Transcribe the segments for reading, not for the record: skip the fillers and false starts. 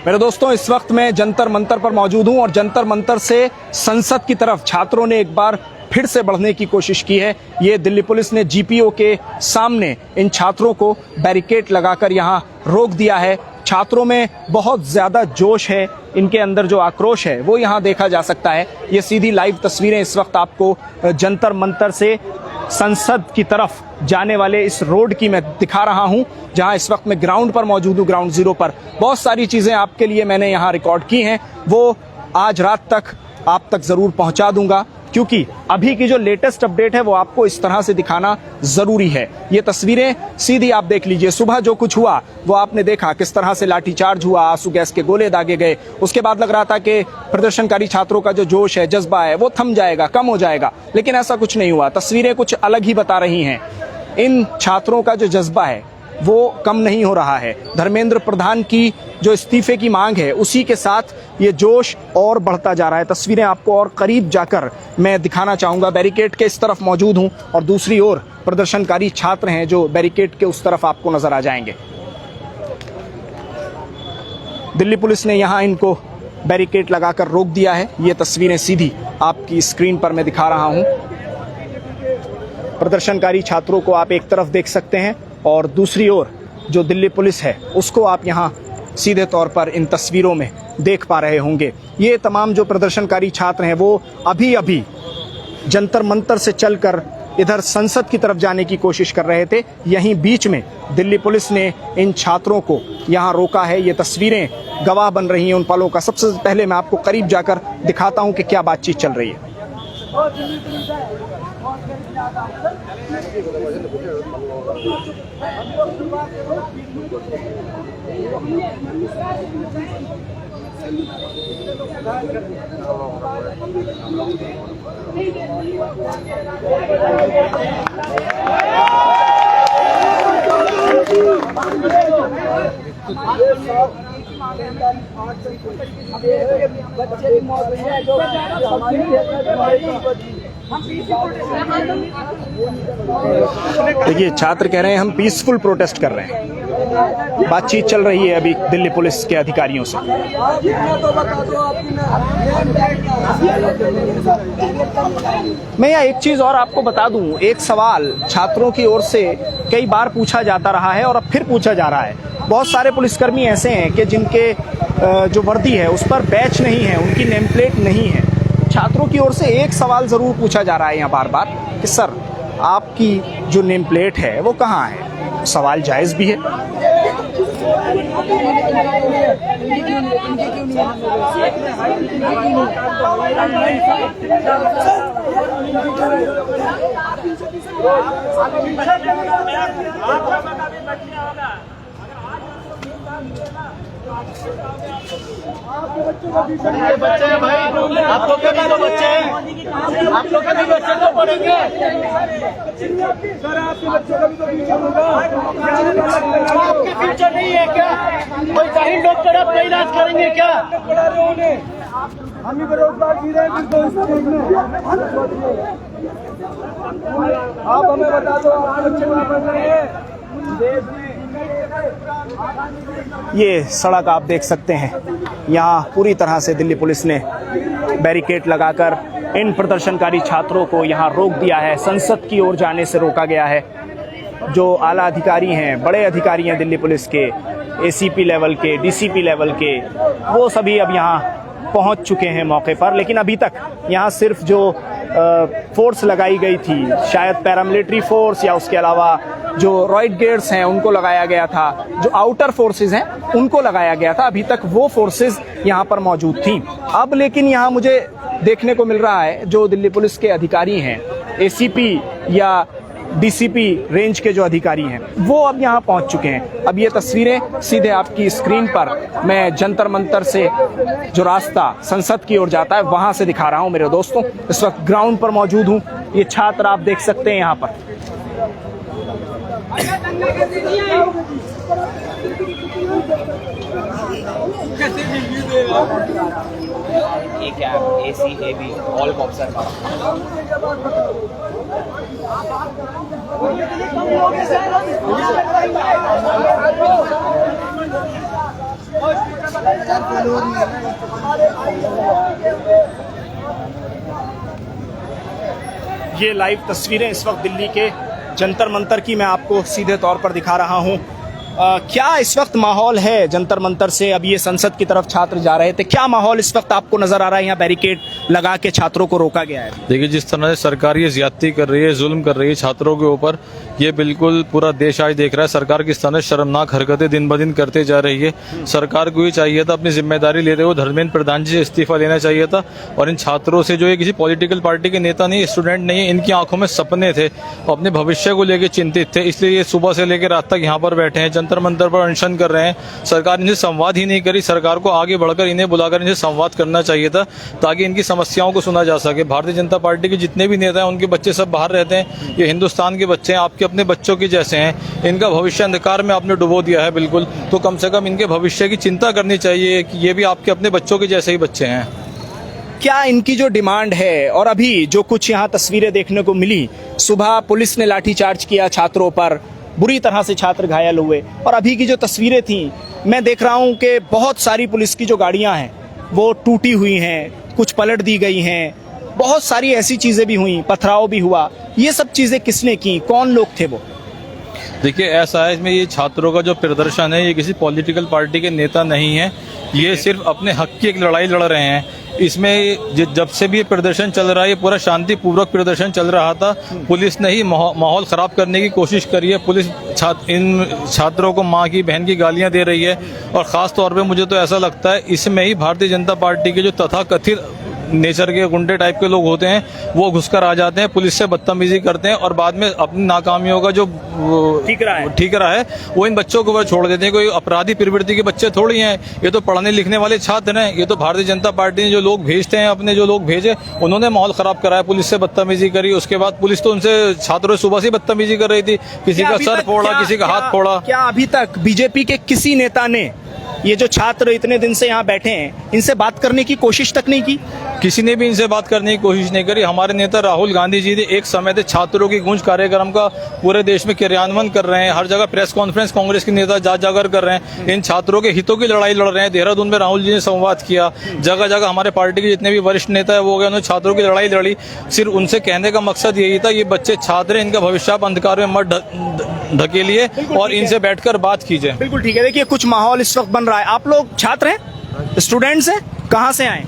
मेरे दोस्तों, इस वक्त मैं जंतर मंतर पर मौजूद हूं और जंतर मंतर से संसद की तरफ छात्रों ने एक बार फिर से बढ़ने की कोशिश की है। ये दिल्ली पुलिस ने जीपीओ के सामने इन छात्रों को बैरिकेड लगाकर यहां रोक दिया है। छात्रों में बहुत ज्यादा जोश है, इनके अंदर जो आक्रोश है वो यहां देखा जा सकता है। ये सीधी लाइव तस्वीरें इस वक्त आपको जंतर मंतर से संसद की तरफ जाने वाले इस रोड की मैं दिखा रहा हूं, जहां इस वक्त मैं ग्राउंड पर मौजूद हूं। ग्राउंड जीरो पर बहुत सारी चीजें आपके लिए मैंने यहां रिकॉर्ड की हैं, वो आज रात तक आप तक जरूर पहुंचा दूंगा, क्योंकि अभी की जो लेटेस्ट अपडेट है वो आपको इस तरह से दिखाना जरूरी है। ये तस्वीरें सीधी आप देख लीजिए। सुबह जो कुछ हुआ वो आपने देखा, किस तरह से लाठीचार्ज हुआ, आंसू गैस के गोले दागे गए। उसके बाद लग रहा था कि प्रदर्शनकारी छात्रों का जो जोश है, जज्बा है, वो थम जाएगा, कम हो जाएगा, लेकिन ऐसा कुछ नहीं हुआ। तस्वीरें कुछ अलग ही बता रही हैं। इन छात्रों का जो जज्बा है वो कम नहीं हो रहा है। धर्मेंद्र प्रधान की जो इस्तीफे की मांग है, उसी के साथ ये जोश और बढ़ता जा रहा है। तस्वीरें आपको और करीब जाकर मैं दिखाना चाहूंगा। बैरिकेड के इस तरफ मौजूद हूं और दूसरी ओर प्रदर्शनकारी छात्र हैं जो बैरिकेड के उस तरफ आपको नजर आ जाएंगे। दिल्ली पुलिस ने यहां इनको बैरिकेड लगाकर रोक दिया है। ये तस्वीरें सीधी आपकी स्क्रीन पर मैं दिखा रहा हूं। प्रदर्शनकारी छात्रों को आप एक तरफ देख सकते हैं और दूसरी ओर जो दिल्ली पुलिस है उसको आप यहां सीधे तौर पर इन तस्वीरों में देख पा रहे होंगे। ये तमाम जो प्रदर्शनकारी छात्र हैं वो अभी अभी जंतर मंतर से चलकर इधर संसद की तरफ जाने की कोशिश कर रहे थे। यहीं बीच में दिल्ली पुलिस ने इन छात्रों को यहां रोका है। ये तस्वीरें गवाह बन रही हैं उन पलों का। सबसे पहले मैं आपको करीब जाकर दिखाता हूं कि क्या बातचीत चल रही है। देखिए, छात्र कह रहे हैं हम पीसफुल प्रोटेस्ट कर रहे हैं। बातचीत चल रही है अभी दिल्ली पुलिस के अधिकारियों से। मैं यहाँ एक चीज और आपको बता दूं, एक सवाल छात्रों की ओर से कई बार पूछा जाता रहा है और अब फिर पूछा जा रहा है। बहुत सारे पुलिसकर्मी ऐसे हैं कि जिनके जो वर्दी है उस पर बैच नहीं है, उनकी नेम प्लेट नहीं है। छात्रों की ओर से एक सवाल जरूर पूछा जा रहा है यहाँ बार बार कि सर आपकी जो नेम प्लेट है वो कहाँ है। सवाल जायज भी है। बच्चे हैं भाई, आप लोग के भी तो बच्चे हैं, आप लोग के भी बच्चे तो पढ़ेंगे सर, आपके बच्चों का भी तो फ्यूचर होगा। आपके फ्यूचर नहीं है क्या? कोई जाहिर डॉक्टर आप नहीं इलाज करेंगे क्या? पढ़ा रहे उन्हें, हम ही बेरोजगार जी रहे हैं। आप हमें बता दो, आपके बच्चे वहाँ पढ़ रहे हैं देश में। ये सड़क आप देख सकते हैं, यहाँ पूरी तरह से दिल्ली पुलिस ने बैरिकेड लगाकर इन प्रदर्शनकारी छात्रों को यहाँ रोक दिया है। संसद की ओर जाने से रोका गया है। जो आला अधिकारी हैं, बड़े अधिकारी हैं दिल्ली पुलिस के, एसीपी लेवल के, डीसीपी लेवल के, वो सभी अब यहाँ पहुँच चुके हैं मौके पर। लेकिन अभी तक यहाँ सिर्फ जो फोर्स लगाई गई थी, शायद पैरामिलिट्री फोर्स या उसके अलावा जो रॉइट गेट्स हैं उनको लगाया गया था, जो आउटर फोर्सेस हैं उनको लगाया गया था। अभी तक वो फोर्सेस यहाँ पर मौजूद थी। अब लेकिन यहाँ मुझे देखने को मिल रहा है जो दिल्ली पुलिस के अधिकारी हैं, एसीपी या डीसीपी रेंज के जो अधिकारी हैं, वो अब यहाँ पहुँच चुके हैं। अब ये तस्वीरें सीधे आपकी स्क्रीन पर मैं जंतर मंतर से जो रास्ता संसद की ओर जाता है वहाँ से दिखा रहा हूँ मेरे दोस्तों। इस वक्त ग्राउंड पर मौजूद हूँ। ये छात्र आप देख सकते हैं यहाँ पर। ACAB all cops are ये लाइव तस्वीरें इस वक्त दिल्ली के जंतर मंतर की मैं आपको सीधे तौर पर दिखा रहा हूं। क्या इस वक्त माहौल है जंतर मंतर से? अब ये संसद की तरफ छात्र जा रहे थे, क्या माहौल इस वक्त आपको नजर आ रहा है? यहाँ बैरिकेड लगा के छात्रों को रोका गया है। देखिए, जिस तरह से सरकार ये ज्यादती कर रही है, जुल्म कर रही है छात्रों के ऊपर, ये बिल्कुल पूरा देश आज देख रहा है। सरकार किस तरह शर्मनाक हरकतें दिन ब दिन करते जा रही है। सरकार को ये चाहिए था अपनी जिम्मेदारी लेते हुए धर्मेंद्र प्रधान जी से इस्तीफा लेना चाहिए था। और इन छात्रों से, जो ये किसी पॉलिटिकल पार्टी के नेता नहीं, स्टूडेंट नहीं है, इनकी आंखों में सपने थे, अपने भविष्य को लेकर चिंतित थे, इसलिए ये सुबह से लेकर रात तक यहाँ पर बैठे हैं, जंतर मंतर पर अनशन कर रहे हैं। सरकार इनसे संवाद ही नहीं करी। सरकार को आगे बढ़कर इन्हें बुलाकर इनसे संवाद करना चाहिए था ताकि इनकी समस्याओं को सुना जा सके। भारतीय जनता पार्टी के जितने भी नेता हैं, उनके बच्चे सब बाहर रहते हैं। ये हिंदुस्तान के बच्चे हैं, आपके अपने बच्चों के जैसे हैं। इनका भविष्य अंधकार में आपने डुबो दिया है बिल्कुल। तो कम से कम इनके भविष्य की चिंता करनी चाहिए कि ये भी आपके अपने बच्चों के जैसे ही बच्चे हैं। क्या इनकी जो डिमांड है, और अभी जो कुछ यहाँ तस्वीरें देखने को मिली, सुबह पुलिस ने लाठीचार्ज किया छात्रों पर, बुरी तरह से छात्र घायल हुए, और अभी की जो तस्वीरें थी मैं देख रहा हूँ कि बहुत सारी पुलिस की जो गाड़ियाँ हैं वो टूटी हुई हैं, कुछ पलट दी गई हैं, बहुत सारी ऐसी चीज़ें भी हुई, पथराव भी हुआ। ये सब चीज़ें किसने की, कौन लोग थे वो? देखिए, ऐसा है, इसमें ये छात्रों का जो प्रदर्शन है, ये किसी पॉलिटिकल पार्टी के नेता नहीं है। ये सिर्फ अपने हक की एक लड़ाई लड़ रहे हैं। इसमें जब से भी ये प्रदर्शन चल रहा है, ये पूरा शांतिपूर्वक प्रदर्शन चल रहा था। पुलिस ने ही माहौल खराब करने की कोशिश करी है। पुलिस इन छात्रों को माँ की, बहन की गालियां दे रही है। और खास तौर पे मुझे तो ऐसा लगता है, इसमें ही भारतीय जनता पार्टी के जो तथाकथित नेचर के गुंडे टाइप के लोग होते हैं, वो घुसकर आ जाते हैं, पुलिस से बदतमीजी करते हैं, और बाद में अपनी नाकामियों का जो ठीकरा है वो इन बच्चों के ऊपर छोड़ देते हैं। कोई अपराधी प्रवृत्ति के बच्चे थोड़ी हैं, ये तो पढ़ने लिखने वाले छात्र हैं। ये तो भारतीय जनता पार्टी ने जो लोग भेजते हैं, अपने जो लोग भेजे, उन्होंने माहौल खराब कराया, पुलिस से बदतमीजी करी। उसके बाद पुलिस तो उनसे, छात्रों से सुबह से बदतमीजी कर रही थी, किसी का सर फोड़ा, किसी का हाथ फोड़ा। क्या अभी तक बीजेपी के किसी नेता ने ये जो छात्र इतने दिन से यहाँ बैठे हैं, इनसे बात करने की कोशिश तक नहीं की? किसी ने भी इनसे बात करने की कोशिश नहीं करी। हमारे नेता राहुल गांधी जी ने एक समय से छात्रों की गूंज कार्यक्रम का पूरे देश में क्रियान्वयन कर रहे हैं। हर जगह प्रेस कॉन्फ्रेंस कांग्रेस के नेता जा जाकर कर रहे हैं, इन छात्रों के हितों की लड़ाई लड़ रहे हैं। देहरादून में राहुल जी ने संवाद किया, जगह जगह हमारे पार्टी के जितने भी वरिष्ठ नेता है वो गए, उन्होंने छात्रों की लड़ाई लड़ी। सिर्फ उनसे कहने का मकसद यही था, ये बच्चे छात्र हैं, इनका भविष्य आप अंधकार में मत ढकेलिए और इनसे बैठकर बात कीजिए। बिल्कुल ठीक है। देखिए, कुछ माहौल इस वक्त बन रहा है। आप लोग छात्र हैं, स्टूडेंट्स हैं, कहाँ से आए?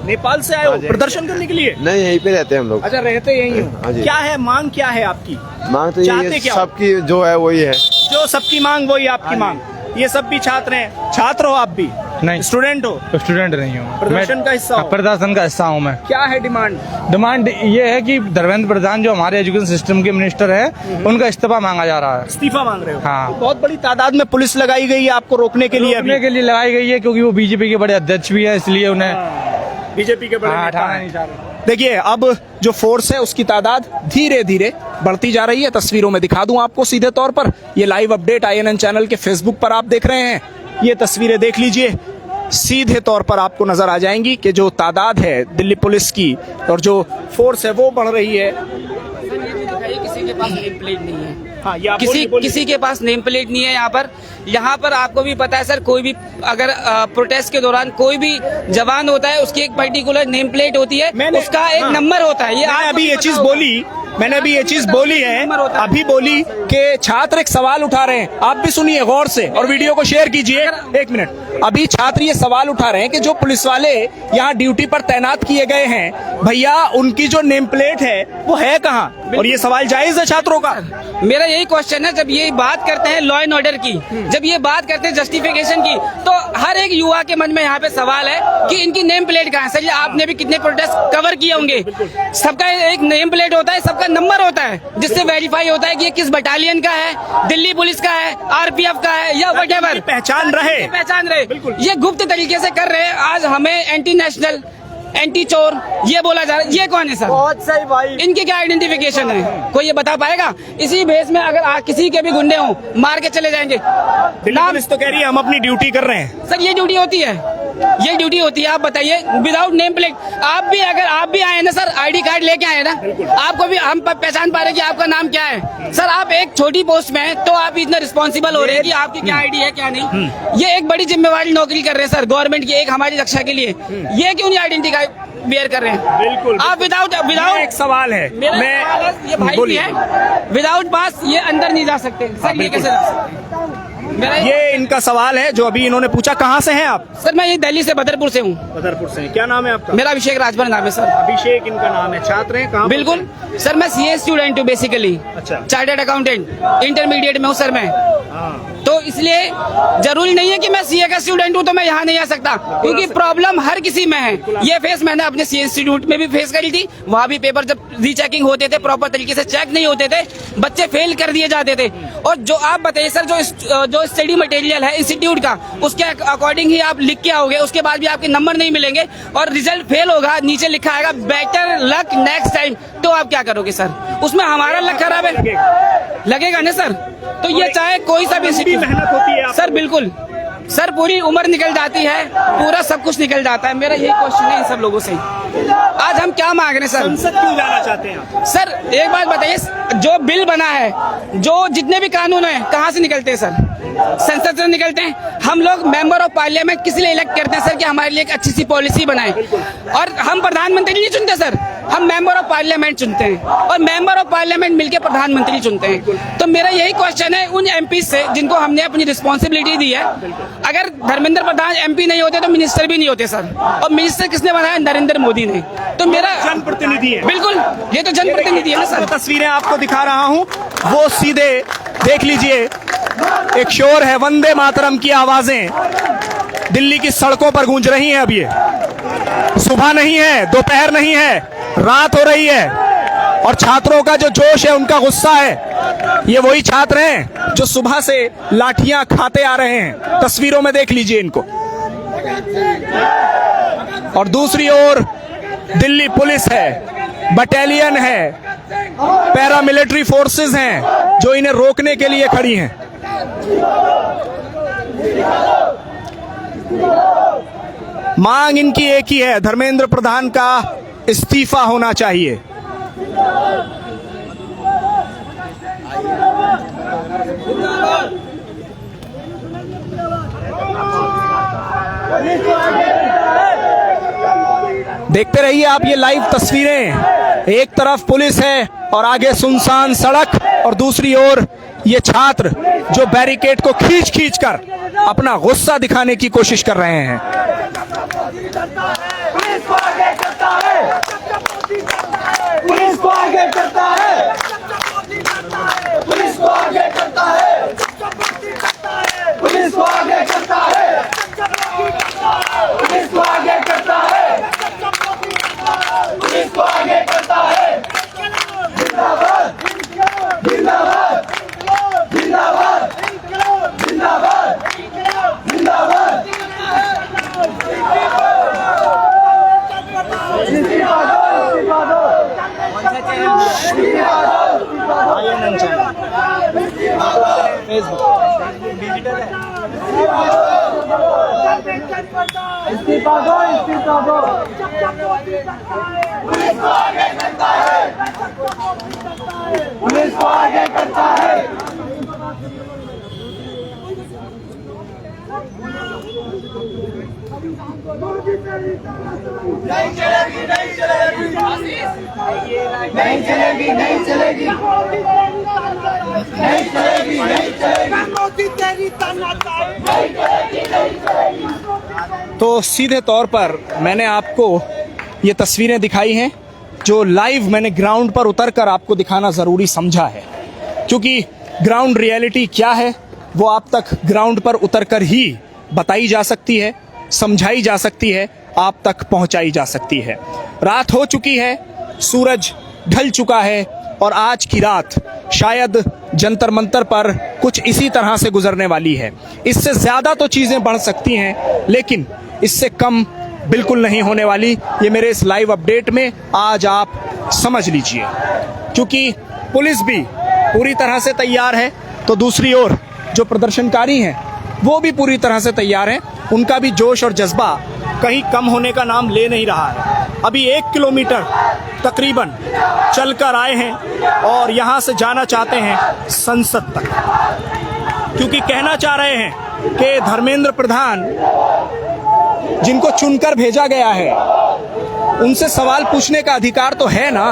नेपाल से आए हो प्रदर्शन करने के लिए? नहीं, यहीं पे रहते हैं हम लोग। अच्छा, रहते यहीं हो। हाँ जी। क्या है मांग, क्या है आपकी मांग? तो ये सबकी जो है वही है, जो सबकी मांग वही आपकी मांग। ये सब भी छात्र हैं। छात्र हो आप भी? नहीं, स्टूडेंट हो? स्टूडेंट नहीं हूँ, प्रदर्शन का हिस्सा हो? प्रदर्शन का हिस्सा हूँ मैं। क्या है डिमांड? डिमांड ये है कि धर्मेंद्र प्रधान जो हमारे एजुकेशन सिस्टम के मिनिस्टर है, उनका इस्तीफा मांगा जा रहा है। इस्तीफा मांग रहे हो? हाँ। बहुत बड़ी तादाद में पुलिस लगाई गई है आपको रोकने के लिए? लगाई गई है, क्योंकि वो बीजेपी के बड़े अध्यक्ष भी है, इसलिए उन्हें बीजेपी के बड़े नेता हटाना हैं। नहीं चाह रहे। देखिए, अब जो फोर्स है उसकी तादाद धीरे धीरे बढ़ती जा रही है। तस्वीरों में दिखा दूं आपको सीधे तौर पर। ये लाइव अपडेट INN चैनल के फेसबुक पर आप देख रहे हैं। ये तस्वीरें देख लीजिए, सीधे तौर पर आपको नजर आ जाएंगी कि जो तादाद है दिल्ली पुलिस की और जो फोर्स है वो बढ़ रही है। किसी के पास नेम प्लेट नहीं है। हाँ, ये आप बोलिए। किसी के पास नेम प्लेट नहीं है यहाँ पर आपको भी पता है सर, कोई भी अगर प्रोटेस्ट के दौरान कोई भी जवान होता है, उसकी एक पर्टिकुलर नेम प्लेट होती है, उसका एक नंबर होता है। ये मैंने अभी ये चीज बोली है, अभी बोली कि छात्र एक सवाल उठा रहे हैं। आप भी सुनिए गौर से और वीडियो को शेयर कीजिए। एक मिनट। अभी छात्र ये सवाल उठा रहे हैं कि जो पुलिस वाले यहाँ ड्यूटी पर तैनात किए गए हैं, भैया उनकी जो नेम प्लेट है वो है कहाँ? और ये सवाल जायज है छात्रों का? मेरा यही क्वेश्चन है, जब ये बात करते हैं लॉ एंड ऑर्डर की, जब ये बात करते हैं जस्टिफिकेशन की, तो हर एक युवा के मन में यहाँ पे सवाल है कि इनकी नेम प्लेट कहाँ है? सर, ये आपने भी कितने प्रोटेस्ट कवर किए होंगे, सबका एक नेम प्लेट होता है, सबका नंबर होता है, जिससे वेरीफाई होता है कि ये किस बटालियन का है, दिल्ली पुलिस का है, RPF का है, या व्हाटएवर, पहचान रहे। ये गुप्त तरीके से कर रहे हैं। आज हमें एंटी नेशनल, एंटी चोर ये बोला जा रहा है। ये कौन है सर? बहुत सही भाई। इनके क्या आइडेंटिफिकेशन है, कोई ये बता पाएगा? इसी भेस में अगर किसी के भी गुंडे हों, मार के चले जाएंगे। पुलिस तो कह रही है हम अपनी ड्यूटी कर रहे हैं। सर, ये ड्यूटी होती है? ये ड्यूटी होती है। आप बताइए, विदाउट नेम प्लेट आप भी आए ना सर, आईडी कार्ड लेके आए ना, आपको भी हम पहचान पा रहे हैं कि आपका नाम क्या है। सर आप एक छोटी पोस्ट में हैं तो आप इतना रिस्पॉन्सिबल हो रहे हैं कि आपकी क्या आईडी है क्या नहीं। ये एक बड़ी जिम्मेवारी नौकरी कर रहे हैं सर गवर्नमेंट की, एक हमारी रक्षा के लिए। ये क्यों नहीं आइडेंटिटी वेयर कर रहे हैं? बिल्कुल आप विदाउट एक सवाल है, ये भाई भी है, विदाउट पास ये अंदर नहीं जा सकते सर। ये कैसे जा सकते? ये इनका सवाल है जो अभी इन्होंने पूछा। कहाँ से हैं आप? सर मैं ये दिल्ली से बदरपुर से हूँ। बदरपुर से। क्या नाम है आपका? मेरा अभिषेक राजभर नाम है सर। अभिषेक इनका नाम है। छात्र हैं कहाँ? बिल्कुल सर, मैं सीए स्टूडेंट हूँ बेसिकली। अच्छा। चार्टर्ड अकाउंटेंट इंटरमीडिएट में हूँ सर मैं। तो इसलिए जरूरी नहीं है कि मैं सीए का स्टूडेंट हूँ तो मैं यहाँ नहीं आ सकता, क्योंकि प्रॉब्लम हर किसी में है। ये फेस मैंने अपने सीए इंस्टीट्यूट में भी फेस करी थी। वहाँ भी पेपर जब रीचेकिंग होते थे, प्रॉपर तरीके से चेक नहीं होते थे, बच्चे फेल कर दिए जाते थे। और जो आप बताइए सर, जो स्टडी मटेरियल है इंस्टीट्यूट का, उसके अकॉर्डिंग ही आप लिख के आओगे, उसके बाद भी आपके नंबर नहीं मिलेंगे और रिजल्ट फेल होगा, नीचे लिखा आएगा बेटर लक नेक्स्ट टाइम। तो आप क्या करोगे सर? उसमें हमारा लक खराब है, लगेगा ना सर। तो ये चाहे कोई सा भी मेहनत होती है सर, बिल्कुल सर, पूरी उम्र निकल जाती है, पूरा सब कुछ निकल जाता है। मेरा यही क्वेश्चन है इन सब लोगों से। आज हम क्या मांग रहे हैं सर? संसद क्यों जाना चाहते हैं आप? सर एक बात बताइए, जो बिल बना है, जो जितने भी कानून हैं, कहाँ से निकलते हैं सर? संसद से निकलते हैं। हम लोग मेंबर ऑफ पार्लियामेंट किस लिए इलेक्ट करते हैं सर? कि हमारे लिए एक अच्छी सी पॉलिसी बनाए। और हम प्रधानमंत्री नहीं चुनते सर, हम मेंबर ऑफ पार्लियामेंट चुनते हैं, और मेंबर ऑफ पार्लियामेंट मिलकर प्रधानमंत्री चुनते हैं। तो मेरा यही क्वेश्चन है उन एमपी से जिनको हमने अपनी रिस्पॉन्सिबिलिटी दी है। अगर धर्मेंद्र प्रधान एमपी नहीं होते तो मिनिस्टर भी नहीं होते सर, और मिनिस्टर किसने बनाया? नरेंद्र मोदी ने। तो मेरा जनप्रतिनिधि है। बिल्कुल, ये तो जनप्रतिनिधि है ना सर। तस्वीरें आपको दिखा रहा हूं, वो सीधे देख लीजिए, एक शोर है, वंदे मातरम की आवाजें दिल्ली की सड़कों पर गूंज रही हैं। अब ये सुबह नहीं है, दोपहर नहीं है, रात हो रही है, और छात्रों का जो जोश है, उनका गुस्सा है, ये वही छात्र हैं जो सुबह से लाठियां खाते आ रहे हैं। तस्वीरों में देख लीजिए इनको। और दूसरी ओर दिल्ली पुलिस है, बटालियन है, पैरामिलिट्री फोर्सेस हैं जो इन्हें रोकने के लिए खड़ी हैं। मांग इनकी एक ही है, धर्मेंद्र प्रधान का इस्तीफा होना चाहिए। देखते रहिए आप ये लाइव तस्वीरें। एक तरफ पुलिस है और आगे सुनसान सड़क, और दूसरी ओर ये छात्र जो बैरिकेड को खींच खींच कर अपना गुस्सा दिखाने की कोशिश कर रहे हैं। पुलिस को आगे करता है, पुलिस को आगे करता है, पुलिस को आगे करता है, पुलिस को आगे करता है, पुलिस को आगे करता है, पुलिस को आगे करता है। जिंदाबाद, जिंदाबाद, जिंदाबाद, जिंदाबाद, जिंदाबाद। इस्तीफा दो, इस्तीफा दो। पुलिस को आगे करता है, पुलिस को आगे करता है। नहीं चलेगी, नहीं चलेगी, नहीं चलेगी, नहीं चलेगी, नहीं चलेगी, नहीं चलेगी। तो सीधे तौर पर मैंने आपको ये तस्वीरें दिखाई हैं जो लाइव मैंने ग्राउंड पर उतरकर आपको दिखाना ज़रूरी समझा है, क्योंकि ग्राउंड रियलिटी क्या है वो आप तक ग्राउंड पर उतरकर ही बताई जा सकती है, समझाई जा सकती है, आप तक पहुंचाई जा सकती है। रात हो चुकी है, सूरज ढल चुका है, और आज की रात शायद जंतर मंतर पर कुछ इसी तरह से गुजरने वाली है। इससे ज़्यादा तो चीज़ें बढ़ सकती हैं, लेकिन इससे कम बिल्कुल नहीं होने वाली। ये मेरे इस लाइव अपडेट में आज आप समझ लीजिए, क्योंकि पुलिस भी पूरी तरह से तैयार है, तो दूसरी ओर जो प्रदर्शनकारी हैं वो भी पूरी तरह से तैयार हैं। उनका भी जोश और जज्बा कहीं कम होने का नाम ले नहीं रहा है। अभी 1 किलोमीटर तकरीबन चलकर आए हैं और यहाँ से जाना चाहते हैं संसद तक, क्योंकि कहना चाह रहे हैं कि धर्मेंद्र प्रधान जिनको चुनकर भेजा गया है उनसे सवाल पूछने का अधिकार तो है ना,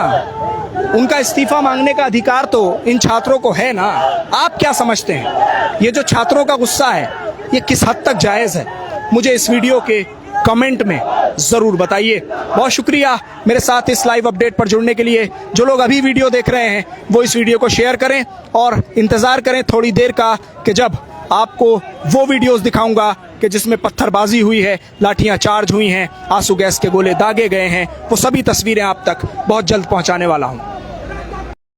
उनका इस्तीफा मांगने का अधिकार तो इन छात्रों को है ना। आप क्या समझते हैं ये जो छात्रों का गुस्सा है ये किस हद तक जायज है? मुझे इस वीडियो के कमेंट में जरूर बताइए। बहुत शुक्रिया मेरे साथ इस लाइव अपडेट पर जुड़ने के लिए। जो लोग अभी वीडियो देख रहे हैं वो इस वीडियो को शेयर करें और इंतजार करें थोड़ी देर का कि जब आपको वो वीडियोस दिखाऊंगा कि जिसमें पत्थरबाजी हुई है, लाठियां चार्ज हुई हैं, आंसू गैस के गोले दागे गए हैं। वो सभी तस्वीरें आप तक बहुत जल्द पहुंचाने वाला हूं।